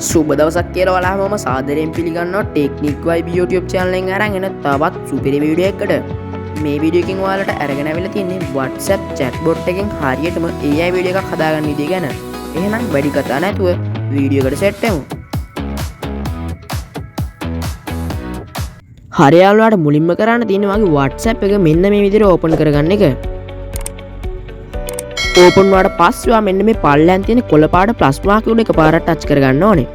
සුබ දවසක් කියලා ඔයාලා මම සාදරයෙන් පිළිගන්නවා ටෙක්නික් වයිබ් YouTube channel එකෙන් අරන් එන තවත් සුපිරි වීඩියෝ එකකට. මේ වීඩියෝ එකෙන් ඔයාලට අරගෙන ආවිල්ලා තියෙන්නේ WhatsApp chatbot එකෙන් හරියටම AI වීඩියෝ එකක් හදාගන්න විදිය ගැන. එහෙනම් වැඩි කතා නැතුව වීඩියෝ එකට සෙට් වෙමු. හරියාලුවාට මුලින්ම කරන්න තියෙන්නේ වගේ WhatsApp එක මෙන්න මේ විදිහට ඕපන් කරගන්න එක. ඕපන් වුණාට පස්සේ මෙන්න මේ පල්ලෙන් තියෙන කොළ පාට ප්ලස් මාක් උඩ එකපාරට ටච් කරගන්න ඕනේ.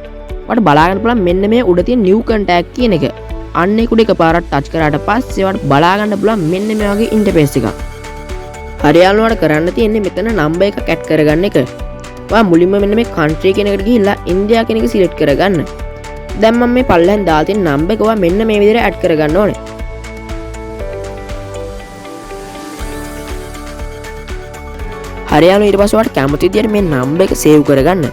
ඔයාලට බලාගන්න පුළුවන් මෙන්න මේ උඩ තියෙන new contact කියන එක. අන්න ඒක උඩ එකපාරට ටච් කරාට පස්සේ ඔයාලට බලාගන්න පුළුවන් මෙන්න මේ වගේ ඉන්ටර්ෆේස් එකක්. හරියාලුවාට කරන්න තියෙන්නේ මෙතන නම්බර් එකක් ඇඩ් කරගන්න එක. ඔයා මුලින්ම මෙන්න මේ country කියන එකට ගිහිල්ලා ඉන්දියා කියන එක සිලෙක්ට් කරගන්න. දැන් මම මේ පල්ලෙන් දාලා තියෙන නම්බර් එක ඔයා මෙන්න මේ විදිහට ඇඩ් කරගන්න ඕනේ. හරියාලු ඊට පස්සේ ඔයාලට කැමති විදිහට මේ නම්බර් එක සේව් කරගන්න.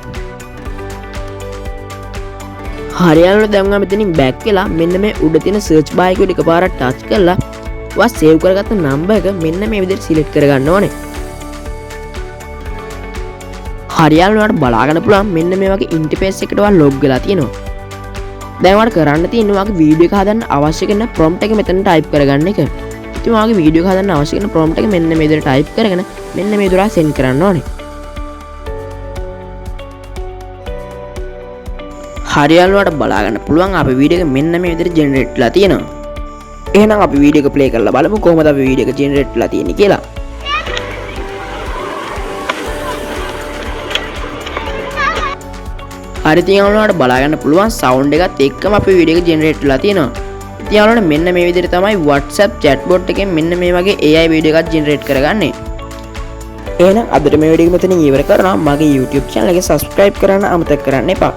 හරියාලු දැන් ඔයා මෙතනින් බෑක් වෙලා මෙන්න මේ උඩ තියෙන සර්ච් බාර් එක උඩ එකපාරක් ටච් කරලා ඔයා සේව් කරගත්ත නම්බර් එක මෙන්න මේ විදිහට සිලෙක්ට් කරගන්න ඕනේ. හරියාලු ඔයාලට බලාගන්න පුළුවන් මෙන්න මේ වගේ ඉන්ටර්ෆේස් එකකට ඔයා ලොග් වෙලා තියෙනවා. දැන් ඔයාලට කරන්න තියෙන්නේ ඔයාගේ වීඩියෝ එක හදන්න අවශ්‍ය කරන ප්‍රොම්ප්ට් එක මෙතන ටයිප් කරගන්න එක. ඉතින් ඔයාගේ වීඩියෝ එක හදන්න අවශ්‍ය කරන ප්‍රොම්ප්ට් එක මෙන්න මේ විදිහට ටයිප් කරගෙන මෙන්න මේ දොර සෙන්ඩ් කරන්න ඕනේ. හරියාලුවාට බලා ගන්න පුළුවන් අපේ වීඩියෝ එක මෙන්න මේ විදිහට ජෙනරේට් වෙලා තියෙනවා. එහෙනම් අපි වීඩියෝ එක ප්ලේ කරලා බලමු කොහොමද අපි වීඩියෝ එක ජෙනරේට් වෙලා තියෙන්නේ කියලා. හරි ඉතින් ඔයාලට බලා ගන්න පුළුවන් සවුන්ඩ් එකත් එක්කම අපේ වීඩියෝ එක ජෙනරේට් වෙලා තියෙනවා. ඉතින් ඔයාලට මෙන්න මේ විදිහට තමයි WhatsApp chatbot එකෙන් මෙන්න මේ වගේ AI වීඩියෝ එකක් ජෙනරේට් කරගන්නේ. එහෙනම් අදට මේ වීඩියෝ එක මෙතනින් ඉවර කරනවා. මගේ YouTube channel එක subscribe කරන්න අමතක කරන්න එපා.